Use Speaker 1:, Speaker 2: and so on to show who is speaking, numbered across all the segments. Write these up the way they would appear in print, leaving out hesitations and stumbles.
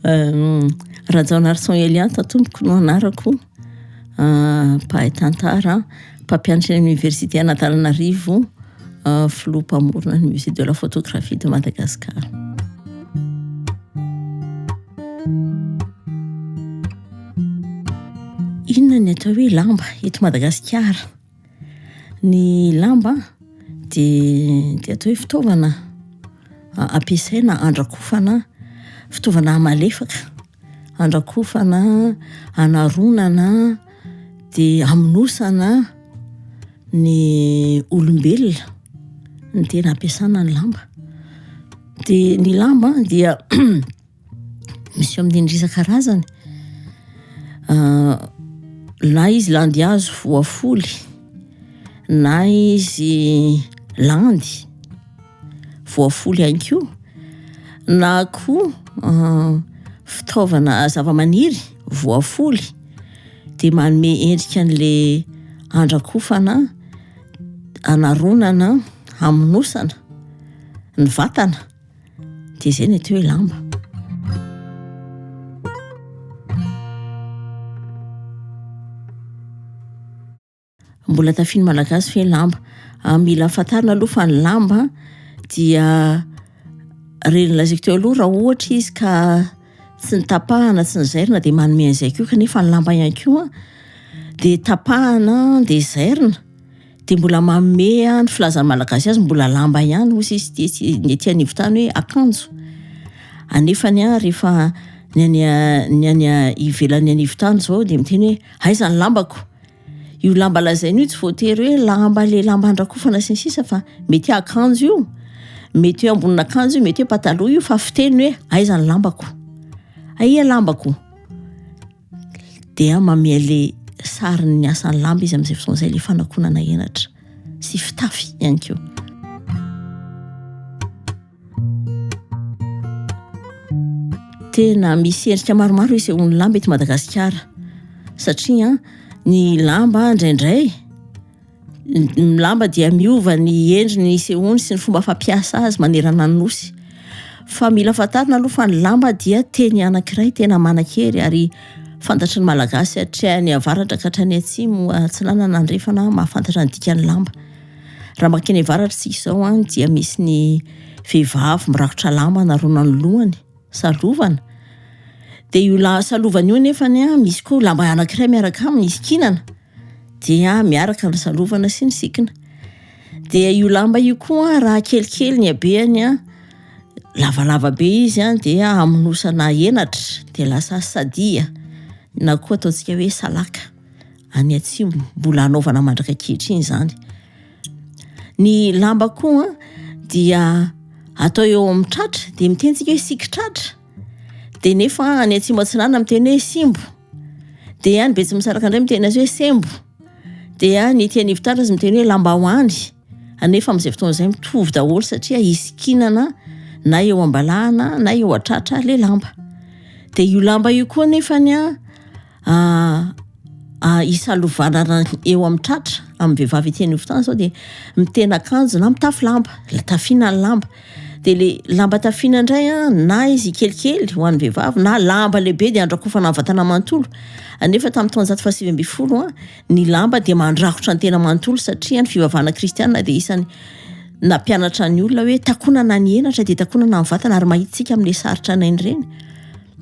Speaker 1: Rajaonarson Elian tatomboko no anarako, mpahay tantara, mpampianatra eny université Antananarivo, filoha-mpamorona ny musée de la photographie de Madagascar. Inona ny atao hoe lamba eto Madagasikara? Ny lamba dia atao hoe fitaovana ampiasaina andrakofana, fitaovana malefaka, andrakofana, anaronana, dia amonosana ny olombelona ny tena ampiasana ny lamba. Dia ny lamba dia misy amin'ny endrika isan-karazany. Na izy landihazo voafoly, na izy landy voafoly ihany koa, na koa fitaovana zava-maniry voafoly dia manome endrika an'ilay andrakofana, anaronana, amonosana ny vatana, dia izay ny atao hoe lamba. Mbola tafiany malagasy fe lamba. Mila fantarina aloha fa ny lamba dia reny lazaiko teo aloha raha ohatra izy ka tsy nitapahana, tsy nizairina dia manome an'izay koa, kanefa ny lamba ihany koa dia tapahana dia zairina dia mbola manome ny filazan'ny malagasy azy mbola lamba ihany, hoy izy ny ety anivon-tany hoe akanjo. Anefany rehefa ny any ivelan'ny anivon-tany zao dia miteny hoe aiza ny lambako. Io lamba lazaina io tsy voatery hoe lamba le lamba andrakofana sy ny sisa, fa mety akanjo io, mety hoe ambonina akanjo io, mety hoe pataloha io, fa fiteny hoe aiza ny lambako, aia lambako. Dia manome le sarin'ny asan'ny lamba izy amin'izay fotoana izay, le fanakonana henatra sy fitafy ihany koa. Tena misy endrika maromaro isehoan'ny lamba eto Madagasikara, satria ny lamba indraindray, ny lamba dia miova ny endriny isehoany sy ny fomba fampiasa azy manerana ny nosy. Fa mila fantarina aloha fa ny lamba dia teny anankiray tena manan-kery, ary fantatry ny malagasy hatrany avaratra ka hatrany atsimo tsy lalana andrefana mahafantatra ny dikan'ny lamba. Raha makeny avaratra tsika izao dia misy ny vehivavy mirakotra lamba narona ny lohany, salovana. Dia io salovana io nefany misy koa lamba anankiray miaraka aminy izy kinana, dia miaraka ny salovana sy ny sikina. Dia io lamba io koa raha kelikely ny habeany, lavalava be izy dia amonosana henatra dia lasa sadia, na koa ataontsika hoe salaka. Any atsimo mbola anaovana mandraka ankehitriny izany. Ny lamba koa dia atao eo amin'ny tratra dia miteny tsika hoe sikitratra. Dia nefa any atsimo atsinana miteny hoe simbo. Dia any Betsimisaraka indray miteny azy hoe sembo. Dia ny ety anivon-tany azy miteny hoe lambahoany. Anefa amin'izay fotoana izay mitovy daholo satria isikinana na eo ambalahana na eo atratra le lamba. Dia io lamba io koa nefany isalovana eo amin'ny tratra amin'ny vehivavy ety anivon-tany zao dia mitena akanjo na mitafy lamba, tafiana ny lamba. Dia le lamba tafiana indray na izy kelikely ho an'ny vehivavy, na lamba lehibe dia andrakofana amin'ny vatana manontolo. Anefa tamin'ny taona 1970 ny lamba dia mandrakotra ny tena manontolo, satria ny fivavahana kristianina dia isany nampianatra ny olona hoe takonana ny henatra dia takonana ny vatana, ary mahitsika amin'ilay saritra nainy ireny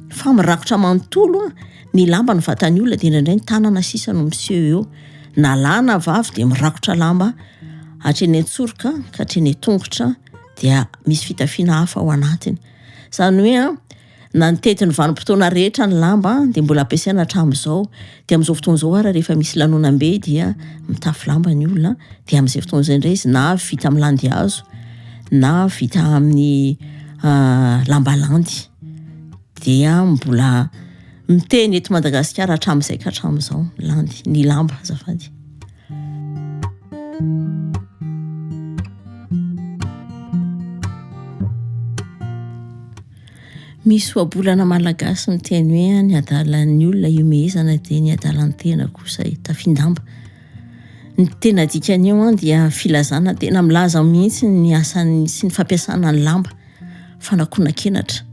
Speaker 1: fa mirakotra manontolo ny lamba ny vatan'ny olona. Dia indraindray ny tanana sisa no miseho eo, na lahy na vavy dia mirakotra lamba hatreny an-tsoroka ka hatreny an-tongotra, dia misy fitafiana hafa ao anatiny. Izany hoe na ny tetin'ny vanim-potoana rehetra ny lamba dia mbola ampiasaina hatramin'izao. Dia amin'izao fotoana izao ary rehefa misy lanonam-be dia mitafy lamba ny olona. Dia amin'izay fotoana izay indray izy na vita amin'ny landihazo na vita amin'ny lamba landy, dia mbola miteny eto Madagasikara hatramin'izay ka hatramin'izao landy ny lamba azafady. Misy ohabolana malagasy miteny hoe ny adalan'ny olona iomehezana dia ny adalan'ny tena kosa tafindamba. Ny tena dikany eo dia filazana tena milaza mihitsy ny asany sy ny fampiasana ny lamba, fanakonana kenatra.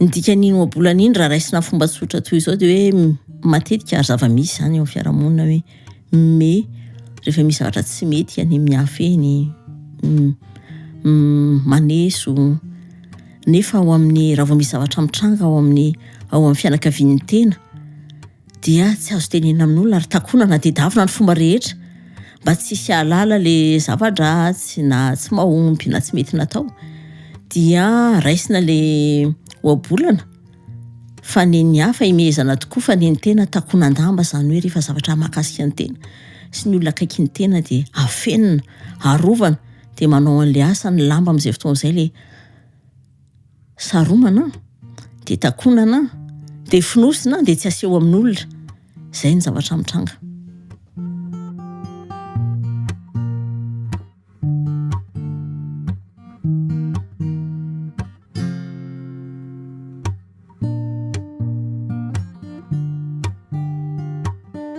Speaker 1: ny dikan'iny oabolana iny raha raisina fomba tsotra toy izao dia hoe matetika ary zava-misy zany eo fiarahamonina hoe me rehefa misy zavatra tsy mety any amin'ny afeny maneso nefa ao amin'ny raha vao misy zavatra mitranga ao amin'ny fianakavian'ny tena dia tsy azo tenena amin'olona ary takonana dia davina ny fomba rehetra mba tsy hisy ahalala le zava-dratsy na tsy mahompy na tsy mety natao dia raisina le oabolana fa ny hafa imezana tokoa fa ny tena takonan-damba zany hoe rehefa zavatra mahakasika ny tena sy ny olona akaiky ny tena dia afenina arovana dia manao an'le asa ny lamba amin'izay fotoana izay le saromana dia takonana dia finosina dia tsy aseho amin'olona izay ny zavatra mitranga.